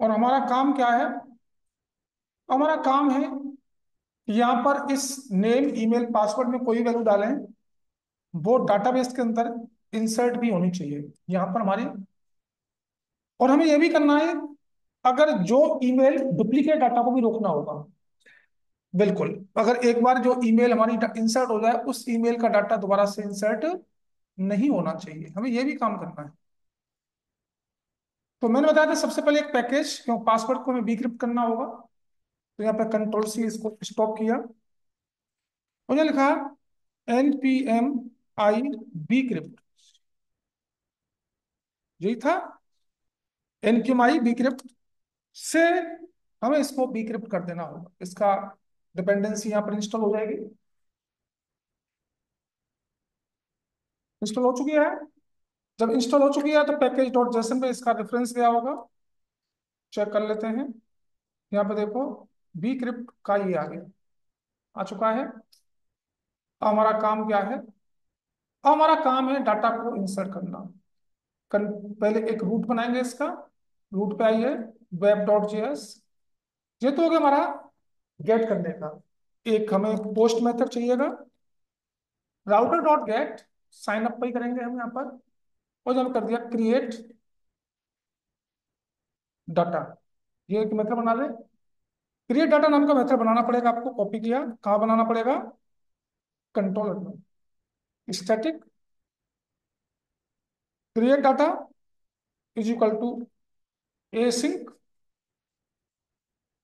और हमारा काम क्या है? हमारा काम है यहाँ पर इस नेम ईमेल पासवर्ड में कोई वैल्यू डालें, वो डाटाबेस के अंदर इंसर्ट भी होनी चाहिए यहाँ पर हमारी। और हमें यह भी करना है, अगर जो ईमेल डुप्लीकेट डाटा को भी रोकना होगा। बिल्कुल, अगर एक बार जो ईमेल हमारी इंसर्ट हो जाए, उस ईमेल का डाटा दोबारा से इंसर्ट नहीं होना चाहिए, हमें यह भी काम करना है। तो मैंने बताया था सबसे पहले एक पैकेज, क्यों पासवर्ड को हमें डिक्रिप्ट करना होगा। तो यहाँ पे कंट्रोल सी इसको स्टॉप किया, मुझे लिखा npm i bcrypt, यही था। npm i bcrypt से हमें इसको bcrypt कर देना होगा, इसका डिपेंडेंसी यहाँ पर इंस्टॉल हो जाएगी। इंस्टॉल हो चुकी है। जब इंस्टॉल हो चुकी है तो पैकेज डॉट जेसन में इसका रेफरेंस गया होगा, चेक कर लेते हैं। यहाँ पे देखो, bcrypt का ये आ गया, आ चुका है। अब हमारा काम क्या है? अब हमारा काम है डाटा को इंसर्ट करना। पहले एक रूट बनाएंगे इसका। रूट पे आइए, वेब डॉट जेएस। ये तो हो गया हमारा गेट करने का। एक हमें पोस्ट मेथड चाहिएगा, router dot get. Sign up पे ही करेंगे हम यहाँ पर। और जब कर दिया क्रिएट डाटा, ये एक मेथड बना दे। क्रिएट डाटा नाम का मेथड बनाना पड़ेगा आपको, कॉपी किया, कहाँ बनाना पड़ेगा? कंट्रोलर में, static create data is equal to async.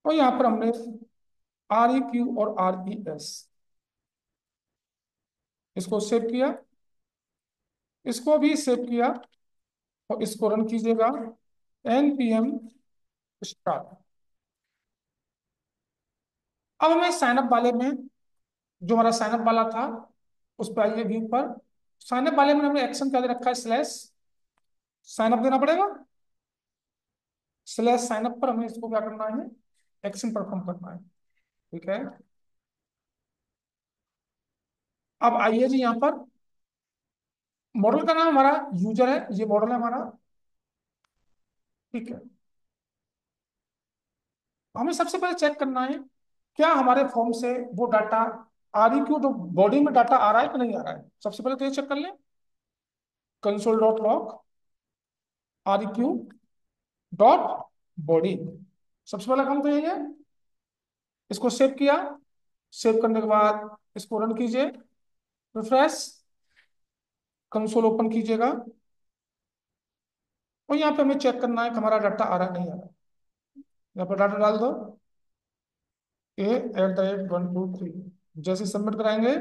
और यहाँ पर हमने आर ई क्यू और आर ई एस, इसको सेव किया, इसको भी सेव किया। और इसको रन कीजिएगा, npm स्टार्ट। अब हमें साइनअप वाले में, जो हमारा साइनअप वाला था, उस पर आइए व्यू पर। साइनअप वाले में हमने एक्शन क्या दे रखा है? स्लैश साइनअप देना पड़ेगा। स्लैश साइनअप पर हमें इसको क्या करना है? एक्शन परफॉर्म करना है। ठीक है। अब आइए जी यहाँ पर, मॉडल का नाम हमारा यूजर है, ये मॉडल है हमारा। ठीक है। हमें सबसे पहले चेक करना है, क्या हमारे फॉर्म से वो डाटा आ रही, क्यों जो बॉडी में डाटा आ रहा है कि नहीं आ रहा है। सबसे पहले तो ये चेक कर लें, console dot log are Q dot body. सबसे पहला काम तो यही है। इसको सेव किया, सेव करने के बाद इसको रन कीजिए, रिफ्रेश, कंसोल ओपन कीजिएगा। और यहाँ पे हमें चेक करना है कि हमारा डाटा आ रहा है नहीं आ रहा। यहाँ पर डाटा डाल दो, A@123। जैसे सबमिट कराएंगे,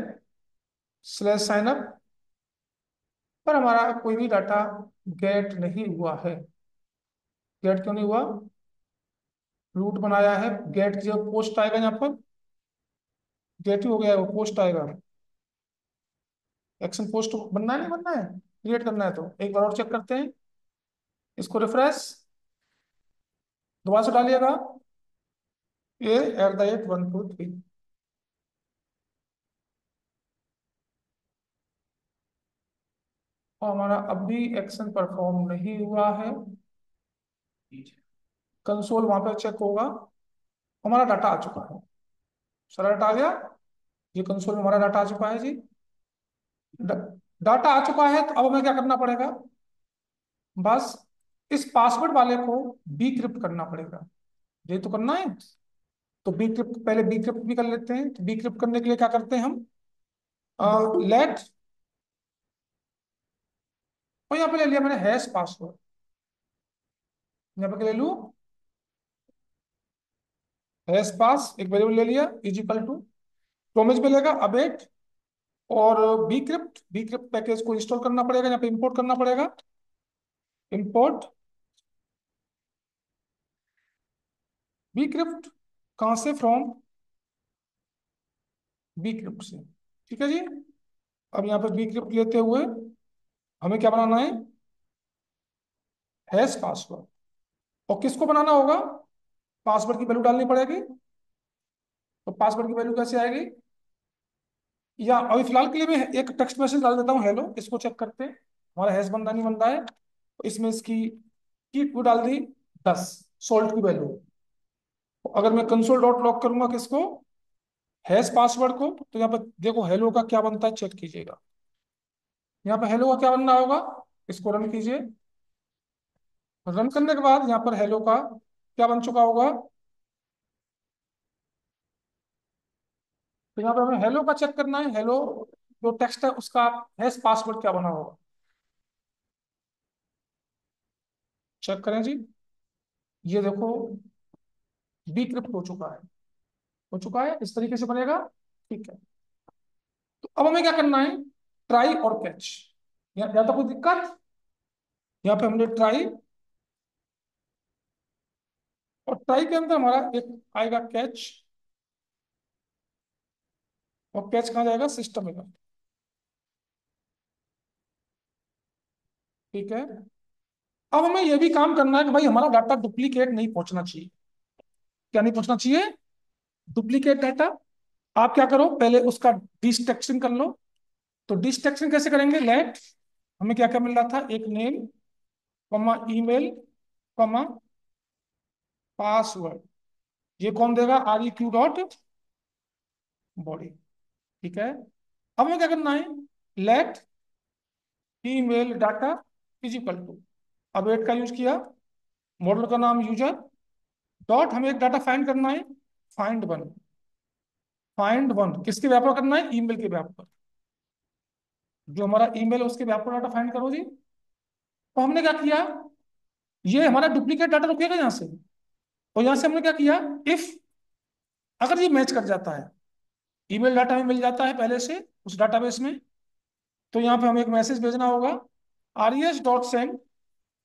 स्लैश साइन अप, पर हमारा कोई भी डाटा गेट नहीं हुआ है। गेट क्यों नहीं हुआ? रूट बनाया है, गेट जो पोस्ट आएगा यहाँ पर, गेट ही हो गया है, वो पोस्ट आएगा। एक्शन पोस्ट बनना है नहीं बनना है, क्रिएट करना है। तो एक बार और चेक करते हैं, इसको रिफ्रेश, दोबारा से डालिएगा A@123। और हमारा अब भी एक्शन परफॉर्म नहीं हुआ है। कंसोल वहां पर चेक होगा, हमारा डाटा आ चुका है, सारा डाटा आ गया। ये कंसोल में हमारा डाटा आ चुका है जी। डाटा आ चुका है, तो अब हमें क्या करना पड़ेगा? बस इस पासवर्ड वाले को डिक्रिप्ट करना पड़ेगा, ये तो करना है। तो बीक्रिप्ट, पहले बीक्रिप्ट भी कर लेते हैं। तो बीक्रिप्ट करने के लिए क्या करते हैं हम? लेट, और यहाँ पे ले लिया मैंने हैश पासवर्ड। यहाँ पे ले लूँ हैश पास, एक वेरिएबल ले लिया, इज इक्वल टू प्रोमिस मिलेगा अबेट। और बीक्रिप्ट, बीक्रिप्ट पैकेज को इंस्टॉल करना पड़ेगा, यहाँ पे इंपोर्ट करना पड़ेगा। इंपोर्ट बीक्रिप्ट, कहाँ से? फ्रॉम बीक्रिप्ट से। ठीक है जी। अब यहाँ पे बीक्रिप्ट लेते हुए हमें क्या बनाना है? Hash password. और किसको बनाना होगा? पासवर्ड की वैल्यू डालनी पड़ेगी। तो पासवर्ड की वैल्यू कैसे आएगी? या अभी फिलहाल के लिए मैं एक टेक्स्ट मैसेज डाल देता हूँ, हेलो, इसको चेक करते हैं हमारा हैश बंदा नहीं बन रहा है। तो इसमें इसकी की को डाल दी 10। सोल्ट की वैल्यू। अगर मैं कंसोल डॉट लॉग करूंगा किसको, हैश पासवर्ड को, तो यहाँ पर देखो हेलो का क्या बनता है, चेक कीजिएगा। यहाँ पर हेलो का क्या बनना होगा, इसको रन कीजिए। रन करने के बाद यहाँ पर हेलो का क्या बन चुका होगा, तो यहाँ पर हमें हेलो का चेक करना है। हेलो जो टेक्स्ट है उसका हैश पासवर्ड क्या बना होगा, चेक करें जी। ये देखो डिक्रिप्ट हो चुका है, हो चुका है, इस तरीके से बनेगा। ठीक है, तो अब हमें क्या करना है, ट्राई और कैच। या तो कोई दिक्कत, यहाँ पे हमने ट्राई, और ट्राई के अंदर हमारा एक आएगा कैच, और कैच कहाँ जाएगा, सिस्टम में। ठीक है, अब हमें यह भी काम करना है कि भाई हमारा डाटा डुप्लीकेट नहीं पहुंचना चाहिए। क्या नहीं पहुंचना चाहिए, डुप्लीकेट डाटा। आप क्या करो, पहले उसका डिस्ट्रक्शन कर लो। तो डिस्ट्रक्शन कैसे करेंगे, लेट, हमें क्या क्या मिल रहा था, एक name, comma email, comma password. ये कौन देगा, R E Q dot body. ठीक है, अब हमें क्या करना है, let email data is equal to, अब एट का यूज किया, मॉडल का नाम यूजर, डॉट हमें एक डाटा फाइंड करना है, फाइंड वन। फाइंड वन किसके व्यापार करना है, ईमेल के व्यापार, जो हमारा ईमेल है उसके व्यापार डाटा फाइंड करो जी। तो हमने क्या किया, ये हमारा डुप्लीकेट डाटा रुकेगा यहाँ से, और यहाँ से हमने क्या किया, इफ अगर ये मैच कर जाता है, ईमेल डाटा में मिल जाता है पहले से उस डाटाबेस में, तो यहाँ पे हमें एक मैसेज भेजना होगा, are E S dot send,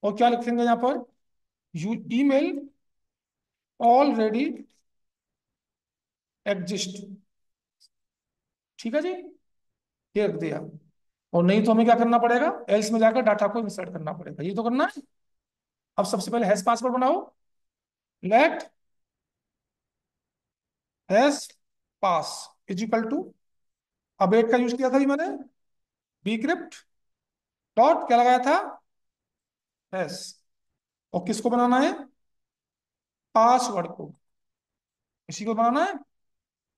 और क्या लिखेंगे यहाँ पर, यू ईमेल ऑलरेडी एग्जिस्ट। ठीक है जी, ये रख दिया। और नहीं तो हमें क्या करना पड़ेगा, एल्स में जाकर डाटा को इंसर्ट करना पड़ेगा, ये तो करना है। अब सबसे पहले हैश पासवर्ड बनाओ, let hash pass is equal to, अब एक का यूज किया था जी मैंने, bcrypt डॉट क्या लगाया था, हैश, और किसको बनाना है, पासवर्ड को, इसी को बनाना है,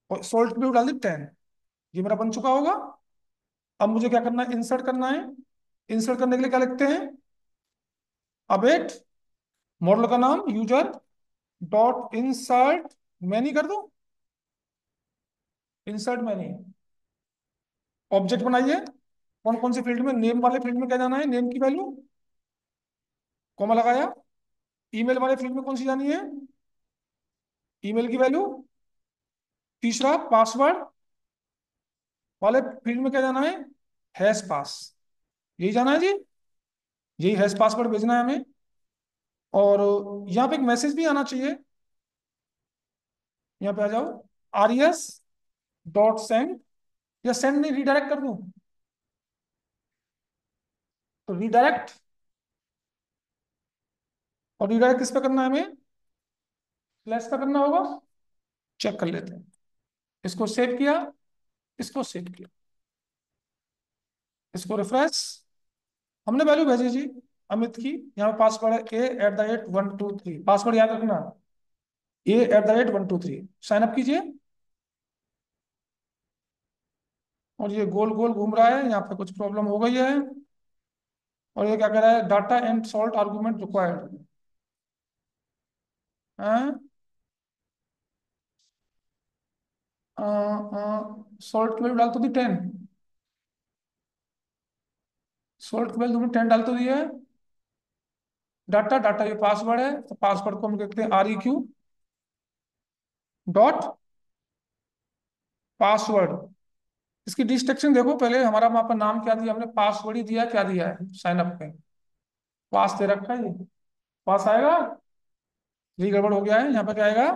और सोल्ट भी डाल दी 10। ये मेरा बन चुका होगा। अब मुझे क्या करना है, इंसर्ट करना है। इंसर्ट करने के लिए क्या लिखते हैं, अबेट, मॉडल का नाम यूजर, डॉट इंसर्ट मैनी कर दो, इंसर्ट मैनी, ऑब्जेक्ट बनाइए। कौन कौन से फील्ड में, नेम वाले फील्ड में क्या जाना है, नेम की वैल्यू, कॉमा लगाया। ईमेल वाले फील्ड में कौन सी जानी है, ईमेल की वैल्यू। तीसरा पासवर्ड वाले फील्ड में क्या जाना है, हैश पास, यही जाना है जी, यही हैश पासवर्ड भेजना है हमें। और यहाँ पे एक मैसेज भी आना चाहिए, यहाँ पे आ जाओ, आर एस डॉट सेंड, या सेंड नहीं रीडायरेक्ट कर दूं, तो रीडायरेक्ट, और रीडायरेक्ट किस पे करना है हमें, स्लैश पे करना होगा। चेक कर लेते हैं, इसको सेव किया, इसको सेव किया, इसको रिफ्रेश, हमने वैल्यू भेजी जी अमित की। यहाँ पासवर्ड है A@123, पासवर्ड याद रखना, A@123, साइन अप कीजिए। और ये गोल गोल घूम रहा है, यहाँ पे कुछ प्रॉब्लम हो गई है। और ये क्या कह रहा है, data and salt argument required, salt की वैल्यू डाल तो दी 10, सॉल्ट की वैल्यू तुमने 10 डाल तो दी है। डाटा डाटा ये पासवर्ड है, तो पासवर्ड को हम लिखते हैं REQ डॉट पासवर्ड। इसकी डिस्ट्रक्शन देखो, पहले हमारा वहां पर नाम क्या दिया हमने, पासवर्ड ही दिया, क्या दिया है साइन अप पे, पास दे रखा है ये, पास आएगा। ये गड़बड़ हो गया है, यहाँ पर क्या आएगा,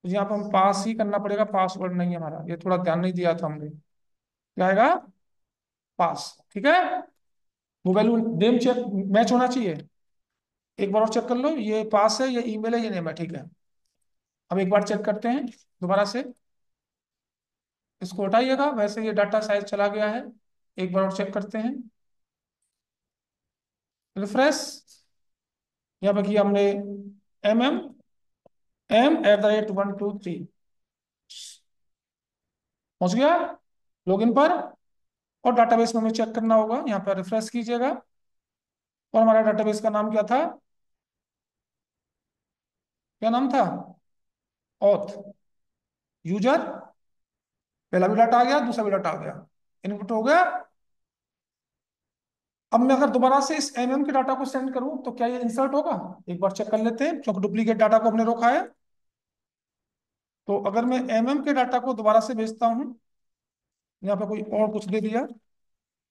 तो यहाँ पर हम पास ही करना पड़ेगा, पासवर्ड नहीं है हमारा, ये थोड़ा ध्यान नहीं दिया था हमने, क्या आएगा, पास। ठीक है, वो वैल्यू नेम चेक मैच होना चाहिए। एक बार और चेक कर लो, ये पास है, ये ईमेल है, ये नेम है, ठीक है। अब एक बार चेक करते हैं दोबारा से, इसको हटाइएगा, वैसे ये डाटा साइज चला गया है। एक बार और चेक करते हैं, रिफ्रेश, यहाँ पे किया हमने MM@123 पहुंच गया लॉगिन पर। और डाटाबेस में हमें चेक करना होगा, यहाँ पर रिफ्रेश कीजिएगा। और हमारा डाटाबेस का नाम क्या था? क्या नाम था? Auth user. पहला भी डाटा आ गया, दूसरा भी डाटा आ गया, इनपुट हो गया। अब मैं अगर दोबारा से इस के डाटा को सेंड करूं तो क्या ये इंसर्ट होगा? एक बार चेक कर लेते हैं, क्योंकि डुप्लीकेट डाटा को हमने रोका है। तो अगर मैं के डाटा को दोबारा से भेजता हूं, यहाँ पे कोई और कुछ दे दिया, तो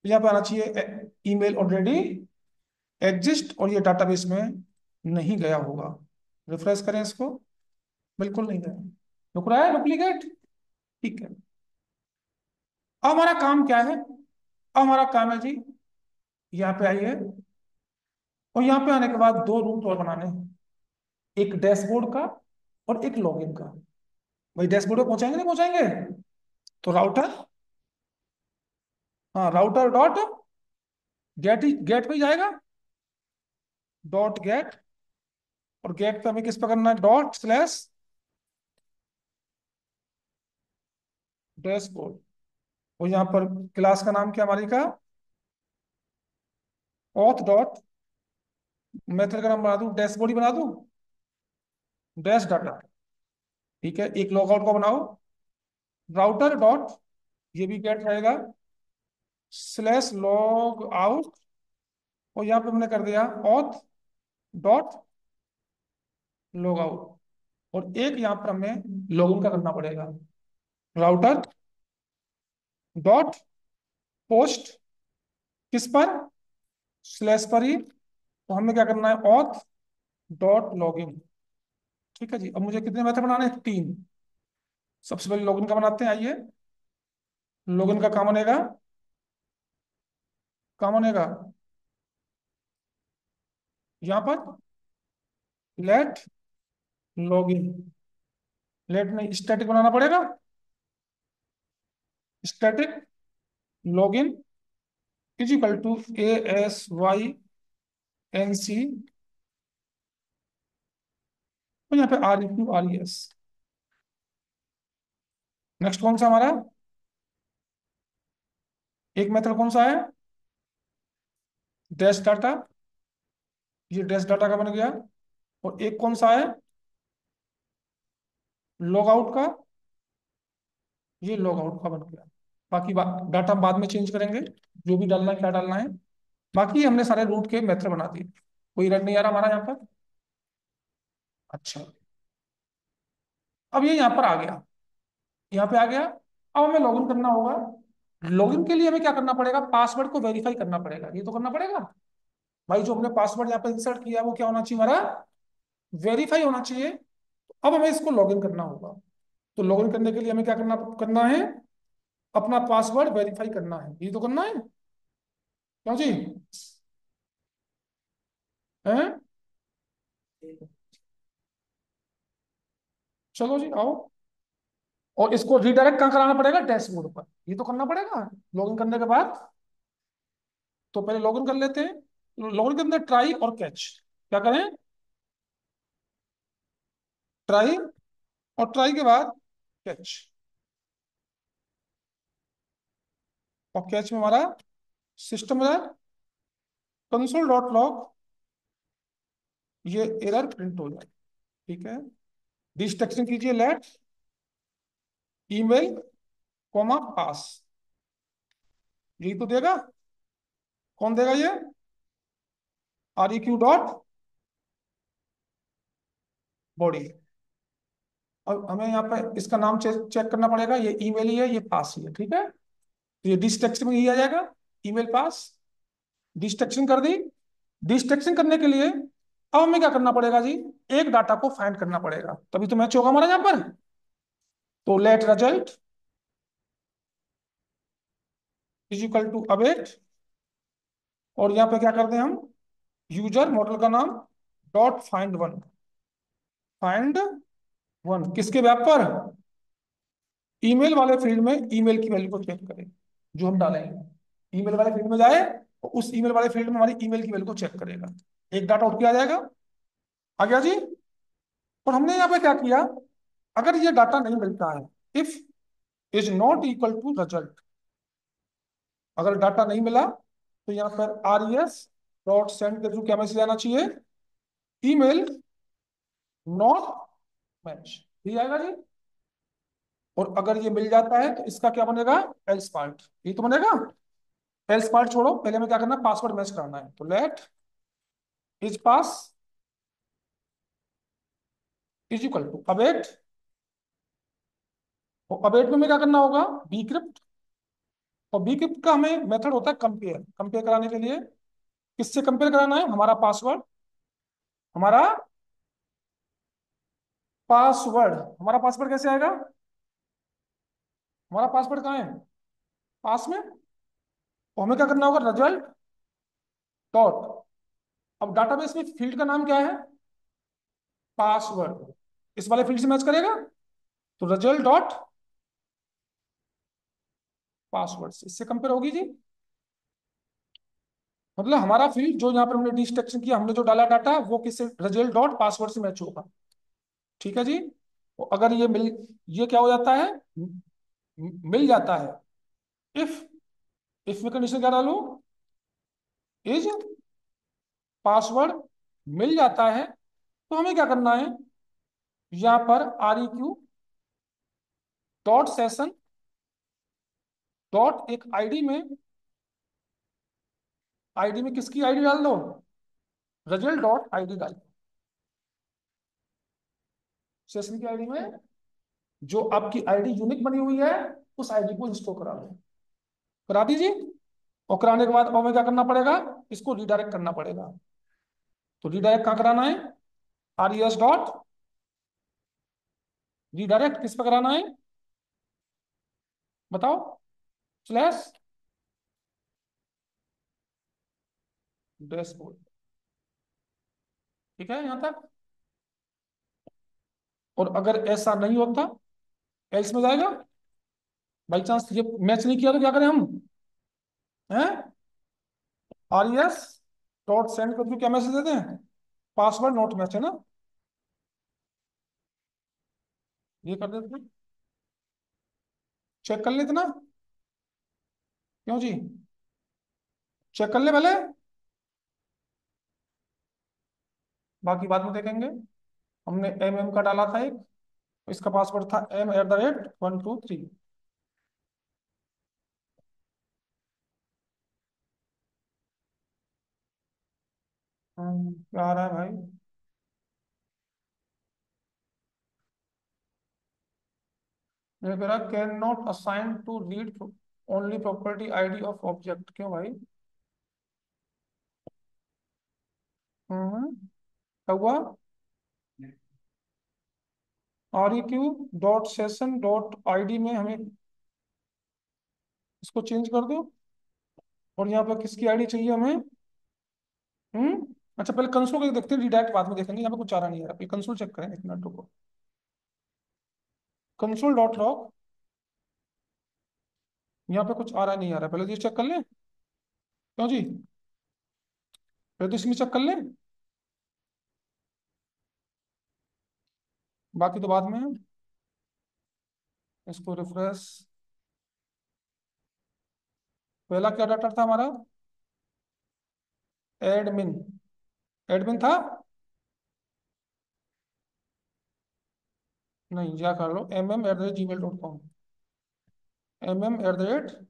यहाँ पे आना चाहिए ईमेल ऑलरेडी एग्जिस्ट, और ये डाटाबेस में नहीं गया होगा। रिफ्रेश करें इसको, बिल्कुल नहीं गया, रुक रहा है डुप्लीकेट। ठीक है, अब हमारा काम क्या है? अब हमारा काम है जी, यहाँ पे आइए, और यहाँ पे आने के बाद दो रूट और बनाने हैं, एक डैशबोर्ड का और एक लॉगिन का। भाई डैशबोर्ड पे पहुंचाएंगे नहीं पहुंचाएंगे? तो राउटर, हाँ राउटर डॉट गेट, गेट पे ही जाएगा, डॉट गेट। और गेट पे हमें किस पे करना है? Dot slash dashboard. और यहाँ पर क्लास का नाम क्या हमारी का? ऑथ डॉट, मेथड का नाम बना दूं, डैशबोर्ड ही बना दूं, डैश डाटा। ठीक है, एक लॉगआउट को बनाओ, राउटर डॉट, ये भी गेट रहेगा, स्लैश लॉग आउट। और यहाँ पे हमने कर दिया ऑथ डॉट लॉग आउट। और एक यहाँ पर हमें लॉगिन का करना पड़ेगा, राउटर डॉट पोस्ट, किस पर? स्लैश पर ही। तो हमें क्या करना है? Auth dot login. ठीक है जी, अब मुझे कितने मेथड बनाने हैं? तीन। सबसे पहले लॉगिन का बनाते हैं, आइए। लॉगिन का काम बनेगा, काम बनेगा यहाँ पर लेट लॉगिन। लेट नहीं, स्टैटिक बनाना पड़ेगा, static login is equal to ASYNC, और यहाँ पे REQ RES। नेक्स्ट कौन सा हमारा? एक मेथड कौन सा है? डैश डाटा, ये डैश डाटा का बन गया। और एक कौन सा है? लॉग आउट का, ये लॉग आउट का बन गया। बाकी डाटा हम बाद में चेंज करेंगे, जो भी डालना है क्या डालना है। बाकी हमने सारे रूट के मेथड बना दिए। कोई रन नहीं आ रहा हमारा यहाँ पर? अच्छा, अब ये यहाँ पर आ गया, यहाँ पे आ गया। अब हमें लॉगिन करना होगा। लॉगिन के लिए हमें क्या करना पड़ेगा? पासवर्ड को वेरीफाई करना पड़ेगा, ये तो करना पड़ेगा। भाई जो हमने पासवर्ड यहाँ पे इंसर्ट किया है वो क्या होना चाहिए हमारा? वेरीफाई होना चाहिए। अब हमें इसको लॉगिन करना होगा। तो लॉगिन करने के लिए हमें क्या करना करना है? अपना पासवर्ड वेरीफाई करना है, ये तो करना है। क्यों जी? हैं? चलो जी आओ। और इसको रीडायरेक्ट कहाँ कराना पड़ेगा? डैशबोर्ड पर, ये तो करना पड़ेगा लॉगिन करने के बाद। तो पहले लॉगिन कर लेते हैं। लॉगिन के अंदर ट्राई और कैच, क्या करें? ट्राई, और ट्राई के बाद कैच। और कैच में हमारा सिस्टम है कंसोल डॉट लॉग, ये एरर प्रिंट हो जाए। ठीक है, डिस्ट्रक्शन कीजिए लेट ईमेल कॉमा पास, यही तो देगा। कौन देगा ये? REQ dot body. अब हमें यहाँ पे इसका नाम चेक करना पड़ेगा, ये ईमेल ही है, ये पास ही है। ठीक है, तो ये डिस्ट्रक्शन में यही आ जाएगा, ईमेल पास। डिस्ट्रक्शन कर दी। डिस्ट्रक्शन करने के लिए अब हमें क्या करना पड़ेगा जी? एक डाटा को फाइंड करना पड़ेगा, तभी तो मैच होगा हमारा यहाँ पर। तो let result is equal to await. और यहाँ पे क्या करते हैं हम? यूजर मॉडल का नाम dot find one, find one किसके व्याप पर? ईमेल वाले फील्ड में ईमेल की वैल्यू को चेक करें, जो हम डालेंगे। ईमेल वाले फील्ड में जाए और उस ईमेल वाले फील्ड में हमारी ईमेल की वैल्यू को चेक करेगा। एक डाटा उठ के आ जाएगा। आ गया जी। और हमने यहाँ पे क्या किया, अगर ये डाटा नहीं मिलता है, if is not equal to result, अगर डाटा नहीं मिला तो यहाँ पर res.send के थ्रू क्या मैसेज आना चाहिए, ईमेल नॉट मैच, ठीक आएगा जी। और अगर ये मिल जाता है तो इसका क्या बनेगा, एल्स पार्ट, ये तो बनेगा। एल्स पार्ट छोड़ो, पहले में क्या करना है, पासवर्ड मैच कराना है, तो let is pass is equal to await, और अवेट में क्या करना होगा, बी क्रिप्ट। और बी क्रिप्ट का हमें मेथड होता है कंपेयर, कंपेयर कराने के लिए किससे कंपेयर कराना है, हमारा पासवर्ड, हमारा पासवर्ड, हमारा पासवर्ड कैसे आएगा, हमारा पासवर्ड कहाँ है, पास में। तो हमें क्या करना होगा, रिजल्ट डॉट, अब डाटाबेस में फील्ड का नाम क्या है, पासवर्ड, इस वाले फील्ड से मैच करेगा, तो रिजल्ट डॉट पासवर्ड से इससे कंपेयर होगी जी। मतलब हमारा फील्ड जो यहाँ पर हमने डिस्ट्रक्शन किया, हमने जो डाला डाटा, वो किससे, रिजल्ट डॉट पासवर्ड से मैच होगा, ठीक है जी। तो अगर ये मिल, ये क्या हो जाता है, मिल जाता है, इफ, इफ में कंडीशन क्या डालू, इज पासवर्ड मिल जाता है, तो हमें क्या करना है, यहाँ पर are E Q dot session dot एक आईडी में, आईडी में किसकी आईडी डाल दो, रिजल्ट डॉट आईडी डाल दो, सेशन की आईडी में जो आपकी आईडी यूनिक बनी हुई है, उस आईडी को इंस्टॉल करा दो, करा दीजिए। और कराने के बाद हमें क्या करना पड़ेगा, इसको रिडायरेक्ट करना पड़ेगा, तो रिडायरेक्ट कहाँ कराना है, are E S dot redirect किस पे कराना है, बताओ, स्लैश डैशबोर्ड, ठीक है यहाँ तक। और अगर ऐसा नहीं होता, एल्स में जाएगा, बाई चांस ये मैच नहीं किया तो क्या करें हम, हैं, are E S dot send कर क्या मैसेज देते हैं, पासवर्ड नोट मैच है ना, ये कर देते हैं, चेक कर लेते ना, क्यों जी, चेक कर ले पहले, बाकी बाद में देखेंगे। हमने एम एम का डाला था एक, इसका पासवर्ड था m@123। क्या आ रहा है भाई, ये कह रहा can not assign to read only property ID of object, क्यों भाई, क्या हुआ, R E Q dot session dot ID में हमें इसको चेंज कर दो, और यहाँ पर किसकी आईडी चाहिए हमें, अच्छा पहले कंसोल करके देखते हैं, रिडायरेक्ट बाद में देखेंगे, यहाँ पे कुछ आ रहा नहीं है, पहले कंसोल चेक करें, एक मिनट रुको, कंसोल डॉट लॉग, यहाँ पे कुछ आ रहा नहीं आ रहा, पहले ये चेक कर लें, क्यों जी, पहले तो इसमें चेक कर लें, बाकी तो बाद में है। इसको रिफ्रेश, पहला क्या डाटा था हमारा, एडमिन, एडमिन था, नहीं क्या कर लो, mm@gmail.com, mm@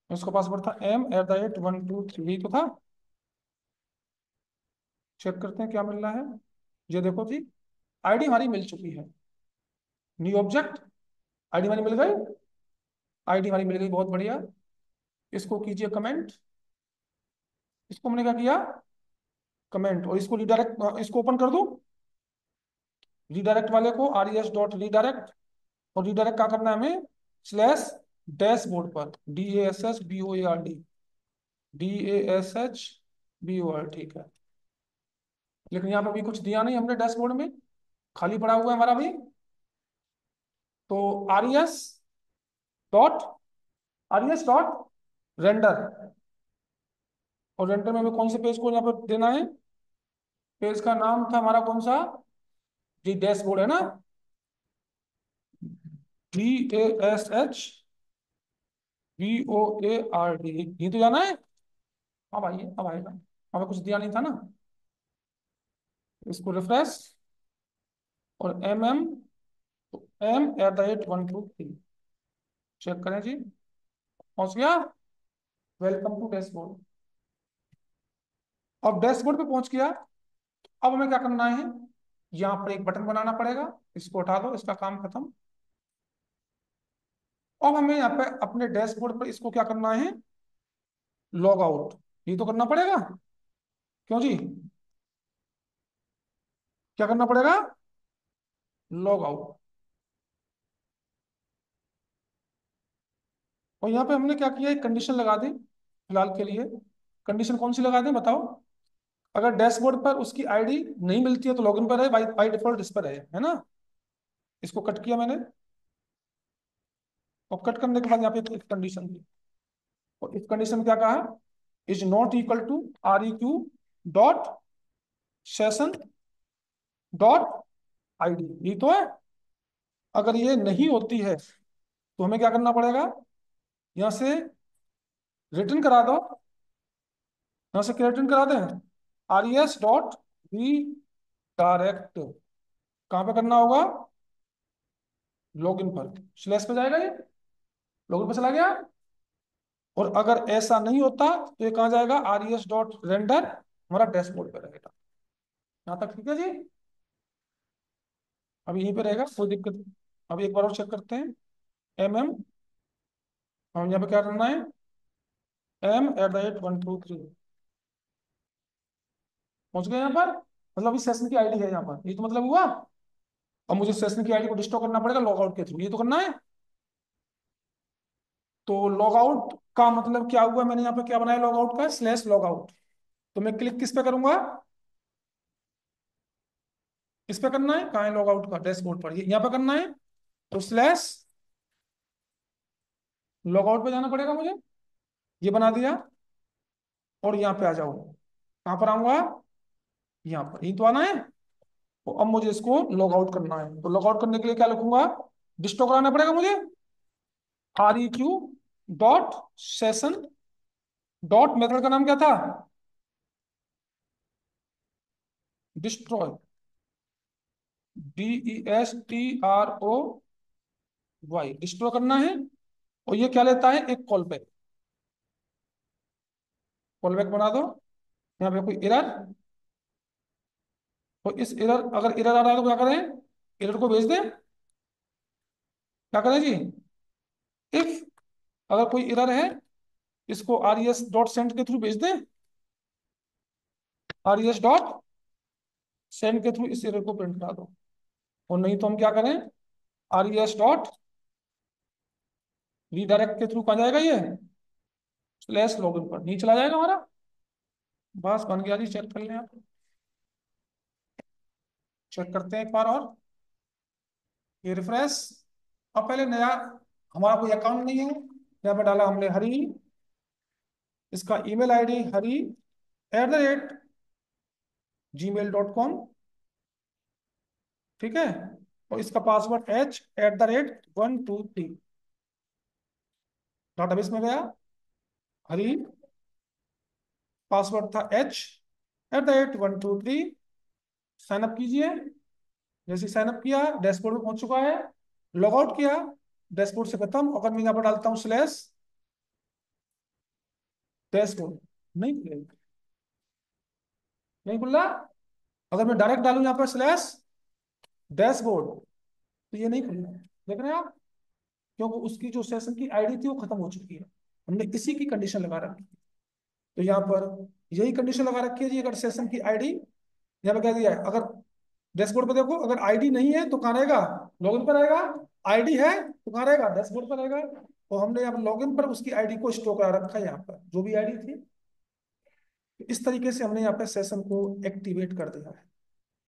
इसका पासवर्ड था m@123 तो था, चेक करते हैं क्या मिल रहा है, ये देखो जी, आईडी हमारी मिल चुकी है, न्यू ऑब्जेक्ट, आईडी हमारी मिल गई, आईडी हमारी मिल गई, बहुत बढ़िया। इसको कीजिए कमेंट, इसको हमने क्या किया, कमेंट, और इसको रिडायरेक्ट, इसको ओपन कर दो, रिडायरेक्ट वाले को are E S dot redirect, और रिडायरेक्ट क्या करना है हमें, स्लैश डैशबोर्ड पर, DASSBOARD, ठीक है। लेकिन यहाँ पर भी कुछ दिया नहीं हमने डैशबोर्ड में, खाली पड़ा हुआ है हमारा भी, तो dot are E S dot render, और रेंडर में हमें कौन से पेज को यहाँ पर देना है, पेज का नाम था हमारा कौन सा? जी डैशबोर्ड है ना। DASH BOARD, ये तो जाना है। अब आइए, अब आएगा। हमें कुछ दिया नहीं था ना। इसको रिफ्रेश, और M@123 चेक करें जी। पहुंच गया। Welcome to dashboard. अब डैशबोर्ड पे पहुंच गया। अब हमें क्या करना है? यहाँ पर एक बटन बनाना पड़ेगा। इसको हटा दो, इसका काम खत्म। अब हमें यहाँ पे अपने डैशबोर्ड पर इसको क्या करना है? Log out. ये तो करना पड़ेगा। क्यों जी? क्या करना पड़ेगा? Log out. और यहाँ पे हमने क्या किया, एक कंडीशन लगा दी फिलहाल के लिए। कंडीशन कौन सी लगा दें बताओ? अगर डैशबोर्ड पर उसकी आईडी नहीं मिलती है तो लॉगिन पर है, बाई बाई डिफॉल्ट इस पर है ना। इसको कट किया मैंने। और कट करने के बाद यहाँ पे एक कंडीशन दी। और इस कंडीशन में क्या कहा? Is not equal to REQ dot session dot ID, ये तो है। अगर ये नहीं होती है तो हमें क्या करना पड़ेगा? यहाँ से रिटर्न करा दो। यहाँ से क्या रिटर्न करा दें? RES डॉट री डायरेक्ट। कहाँ पे करना होगा? लॉगिन पर। स्लैश पे जाएगा ये। लॉगिन पे चला गया। और अगर ऐसा नहीं होता तो ये कहाँ जाएगा? RES डॉट रेंडर, हमारा डैशबोर्ड पे रहेगा। यहाँ तक ठीक है जी। अभी यहीं पे रहेगा, कोई दिक्कत नहीं। अभी एक बार और चेक करते हैं। MM, हम यहाँ पे क्या करना है? M@123 पहुंच गए यहाँ पर। मतलब इस सेशन की आईडी है यहाँ पर, ये तो मतलब हुआ। अब मुझे सेशन की आईडी को डिस्टॉर करना पड़ेगा लॉग आउट के थ्रू, ये तो करना है। तो लॉग आउट का मतलब क्या हुआ? मैंने यहाँ पे क्या बनाया? लॉग आउट का स्लैश लॉग आउट। तो मैं क्लिक किस पे करूंगा? इस पे करना है। कहाँ है लॉग आउट का? डैशबोर्ड पर, ये यहाँ पे करना है। तो स्लैश लॉग आउट पे जाना पड़ेगा मुझे। ये बना दिया। और यहाँ पे आ जाओ। कहाँ पर आऊंगा? यहाँ पर ही तो आना है। तो अब मुझे इसको लॉग आउट करना है। तो लॉग आउट करने के लिए क्या लिखूंगा? डिस्टो कराना पड़ेगा मुझे। REQ dot session dot, method का नाम क्या था? डिस्ट्रॉय, DESTROY, डिस्ट्रॉय करना है। और ये क्या लेता है? एक कॉल बैक। कॉल बैक बना दो। यहाँ पे कोई एरर, और इस एरर, अगर एरर आ रहा है तो क्या करें? एरर को भेज दें। क्या करें जी? इफ, अगर कोई एरर है, इसको RES डॉट सेंड के थ्रू भेज दें। RES डॉट सेंड के थ्रू इस एरर को प्रिंट करा दो। और नहीं तो हम क्या करें? RES डॉट रीडायरेक्ट के थ्रू कहाँ जाएगा ये? स्लैश लॉगिन पर नहीं चला जाएगा हमारा। बस बन गया जी। चेक कर लें आप। चेक करते हैं एक बार और। ये रिफ्रेश। अब पहले नया, हमारा कोई अकाउंट नहीं है। यहाँ पे डाला हमने हरी। इसका ईमेल आईडी hri@gmail.com। ठीक है। और इसका पासवर्ड H@123। डाटाबेस में गया। हरी, पासवर्ड था H@123। साइन अप कीजिए। जैसे साइन अप किया, डैशबोर्ड में पहुंच चुका है। लॉग आउट किया, डैशबोर्ड से खत्म। अगर मैं यहाँ पर डालता हूँ स्लैश डैशबोर्ड, नहीं खुलेगा। नहीं खुल रहा। अगर मैं डायरेक्ट डालूं यहाँ पर स्लैश डैशबोर्ड, तो ये नहीं खुल रहा। देख रहे हैं आप? क्योंकि उसकी जो सेशन की आईडी थी वो खत्म हो चुकी है। हमने इसी की कंडीशन लगा रखी है। तो यहाँ पर यही कंडीशन लगा रखी है जी। अगर सेशन की आईडी, यहाँ पे कह दिया है, अगर डैशबोर्ड पे देखो, अगर आईडी नहीं है तो कहाँ रहेगा? लॉगिन पर रहेगा। आईडी है तो कहाँ रहेगा? डैशबोर्ड पर रहेगा। तो हमने यहाँ लॉगिन पर उसकी आईडी को स्टोर करा रखा है, यहाँ पर जो भी आईडी थी। तो इस तरीके से हमने यहाँ पे सेशन को एक्टिवेट कर दिया है।